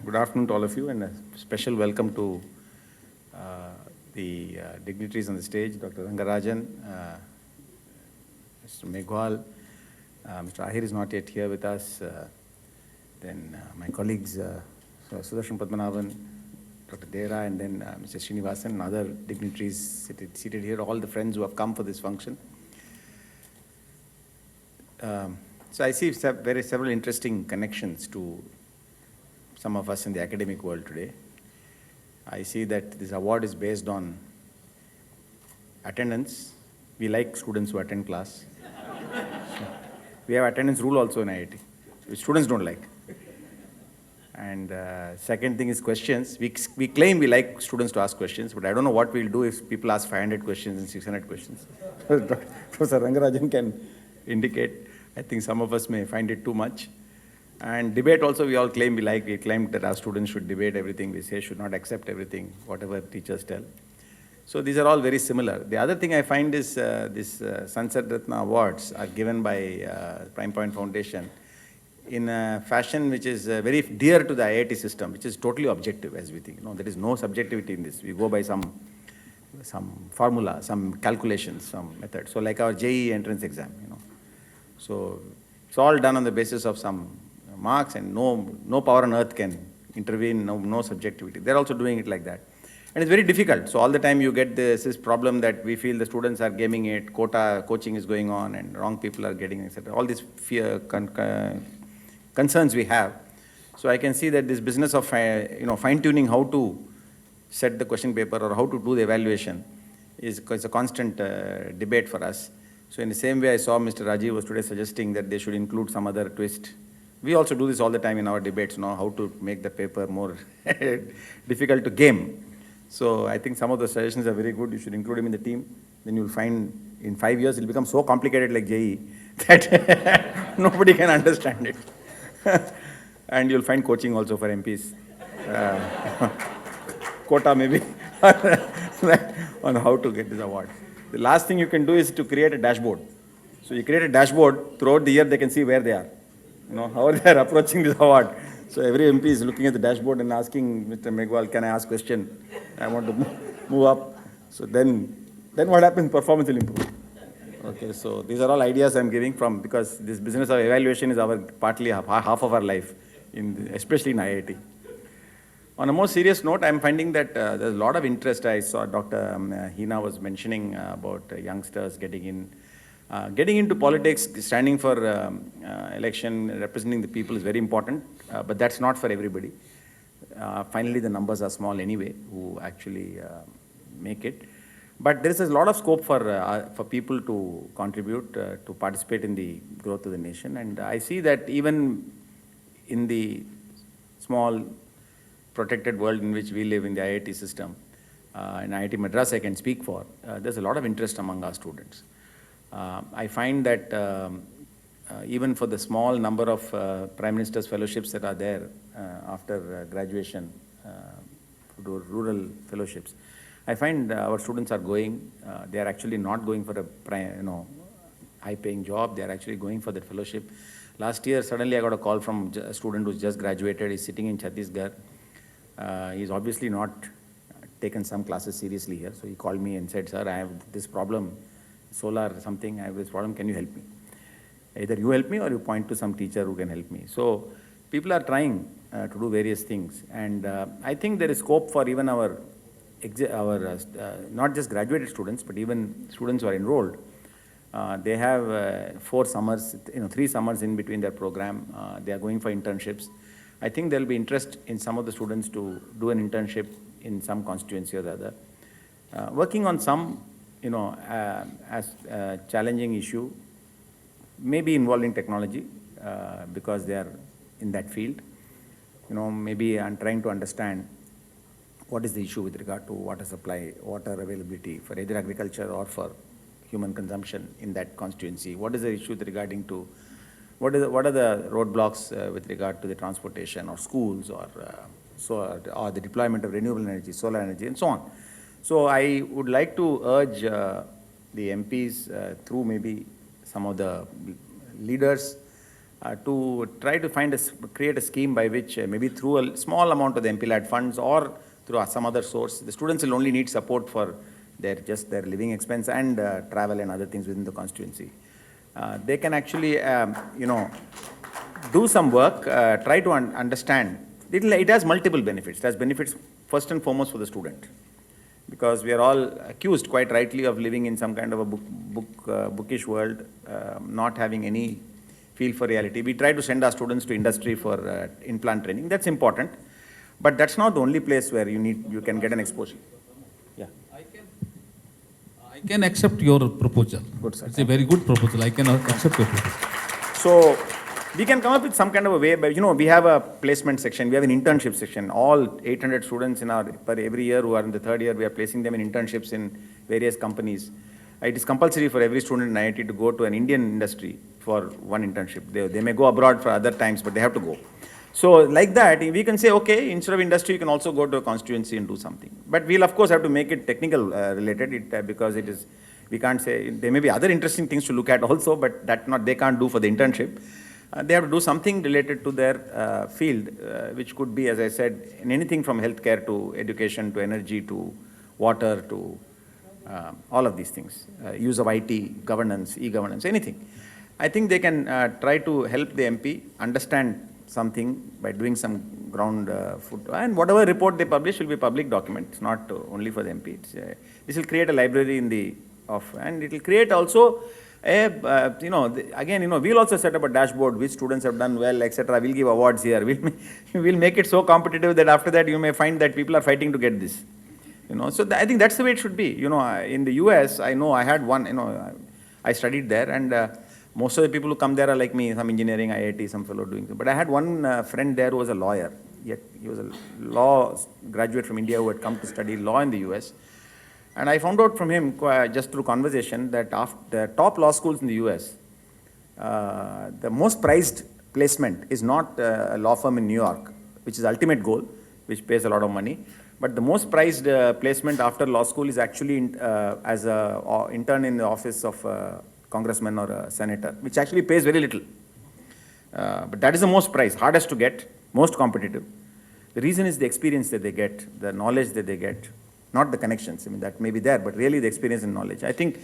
Good afternoon to all of you, and a special welcome to the dignitaries on the stage, Dr. Rangarajan, Mr. Meghwal, Mr. Ahir is not yet here with us, then my colleagues Sudarshan Padmanabhan, Dr. Dera, and then Mr. Srinivasan, and other dignitaries seated here, all the friends who have come for this function. So I see several interesting connections to some of us in the academic world today. I see that this award is based on attendance. We like students who attend class. We have attendance rule also in IIT, which students don't like. And second thing is questions. We claim we like students to ask questions, but I don't know what we'll do if people ask 500 questions and 600 questions. Professor Rangarajan can indicate. I think some of us may find it too much. And debate also, we all claim we like. We claim that our students should debate everything we say, should not accept everything, whatever teachers tell. So these are all very similar. The other thing I find is this Sansad Ratna Awards are given by Prime Point Foundation in a fashion which is very dear to the IIT system, which is totally objective, as we think. There is no subjectivity in this. We go by some formula, some calculations, some method. So like our JEE entrance exam, So it's all done on the basis of some marks, and no power on earth can intervene, no subjectivity. They're also doing it like that. And it's very difficult. So all the time you get this problem that we feel the students are gaming it, quota coaching is going on, and wrong people are getting, etc. All these fear, concerns we have. So I can see that this business of fine-tuning how to set the question paper or how to do the evaluation is a constant debate for us. So in the same way, I saw Mr. Rajiv was today suggesting that they should include some other twist. We also do this all the time in our debates, how to make the paper more difficult to game. So I think some of the suggestions are very good. You should include them in the team. Then you'll find in 5 years, it'll become so complicated like JEE that nobody can understand it. And you'll find coaching also for MPs. Quota maybe on how to get this award. The last thing you can do is to create a dashboard. So you create a dashboard, throughout the year they can see where they are, how they are approaching this award. So every MP is looking at the dashboard and asking Mr. Meghwal, can I ask a question? I want to move up. So then what happens? Performance will improve. Okay, so these are all ideas I'm giving from, because this business of evaluation is partly half of our life, especially in IIT. On a more serious note, I'm finding that there's a lot of interest. I saw Dr. Hina was mentioning about youngsters getting into politics, standing for election, representing the people is very important, but that's not for everybody. Finally, the numbers are small anyway who actually make it. But there is a lot of scope for people to contribute, to participate in the growth of the nation. And I see that even in the small protected world in which we live in the IIT system, in IIT Madras I can speak for, there's a lot of interest among our students. I find that even for the small number of Prime Minister's fellowships that are there after graduation, rural fellowships, I find our students are going, they are actually not going for a high-paying job, they are actually going for that fellowship. Last year, suddenly I got a call from a student who's just graduated, he's sitting in Chhattisgarh. He's obviously not taken some classes seriously here, so he called me and said, sir, I have this problem, solar something, I have this problem, can you help me? Either you help me or you point to some teacher who can help me. So people are trying to do various things, and I think there is scope for even our not just graduated students, but even students who are enrolled. They have 4 summers, 3 summers in between their program. They are going for internships. I think there will be interest in some of the students to do an internship in some constituency or the other. Working on some, as a challenging issue, maybe involving technology, because they are in that field. Maybe I'm trying to understand what is the issue with regard to water supply, water availability for either agriculture or for human consumption in that constituency. What is the issue regarding to what are the roadblocks with regard to the transportation or schools or the deployment of renewable energy, solar energy, and so on. So I would like to urge the MPs through maybe some of the leaders to try to create a scheme by which maybe through a small amount of the MP-led funds or through some other source, the students will only need support for their living expense and travel and other things within the constituency. They can actually, do some work, try to understand. It has multiple benefits. It has benefits first and foremost for the student, because we are all accused quite rightly of living in some kind of a bookish world, not having any feel for reality. We try to send our students to industry for in-plant training. That's important, but that's not the only place where you can get an exposure. Yeah. I can accept your proposal. Good, sir. It's a very good proposal. I can accept your proposal. So we can come up with some kind of a way, but we have a placement section, we have an internship section. All 800 students every year who are in the third year, we are placing them in internships in various companies. It is compulsory for every student in IIT to go to an Indian industry for one internship. They may go abroad for other times, but they have to go. So like that, we can say, okay, instead of industry, you can also go to a constituency and do something. But we'll of course have to make it technical related, because we can't say, there may be other interesting things to look at also, but they can't do for the internship. They have to do something related to their field, which could be, as I said, in anything from healthcare to education to energy to water to all of these things, use of IT, governance, e-governance, anything. I think they can try to help the MP understand something by doing some ground foot, and whatever report they publish will be public document. It's not only for the MP. This will create a library and it will create also again, we'll also set up a dashboard which students have done well, etc. We'll give awards here. We'll make it so competitive that after that you may find that people are fighting to get this. So I think that's the way it should be. In the US, I know I had one. I studied there, and most of the people who come there are like me, some engineering, IIT, some fellow doing. But I had one friend there who was a lawyer. Yet he was a law graduate from India who had come to study law in the US. And I found out from him, just through conversation, that after the top law schools in the US, the most prized placement is not a law firm in New York, which is ultimate goal, which pays a lot of money. But the most prized placement after law school is actually as an intern in the office of a congressman or a senator, which actually pays very little. But that is the most prized, hardest to get, most competitive. The reason is the experience that they get, the knowledge that they get. Not the connections, that may be there, but really the experience and knowledge. I think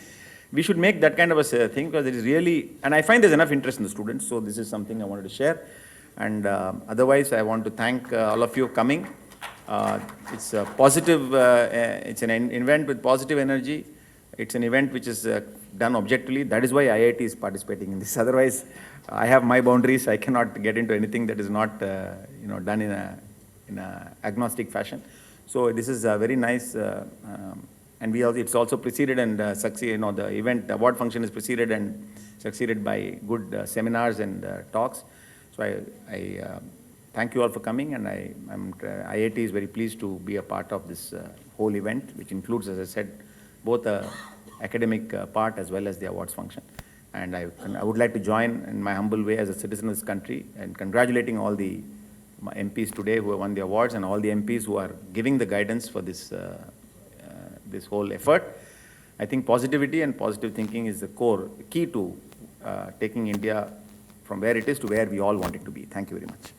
we should make that kind of a thing, because it is really, and I find there's enough interest in the students, so this is something I wanted to share. And otherwise, I want to thank all of you for coming. It's a positive, it's an event with positive energy. It's an event which is done objectively. That is why IIT is participating in this. Otherwise, I have my boundaries. I cannot get into anything that is not done in a agnostic fashion. So this is very nice, and it's also preceded and succeeded. The event award function is preceded and succeeded by good seminars and talks. So I thank you all for coming, and IIT is very pleased to be a part of this whole event, which includes, as I said, both the academic part as well as the awards function. And I would like to join in my humble way as a citizen of this country and congratulating all the MPs today who have won the awards and all the MPs who are giving the guidance for this whole effort. I think positivity and positive thinking is the key to taking India from where it is to where we all want it to be. Thank you very much.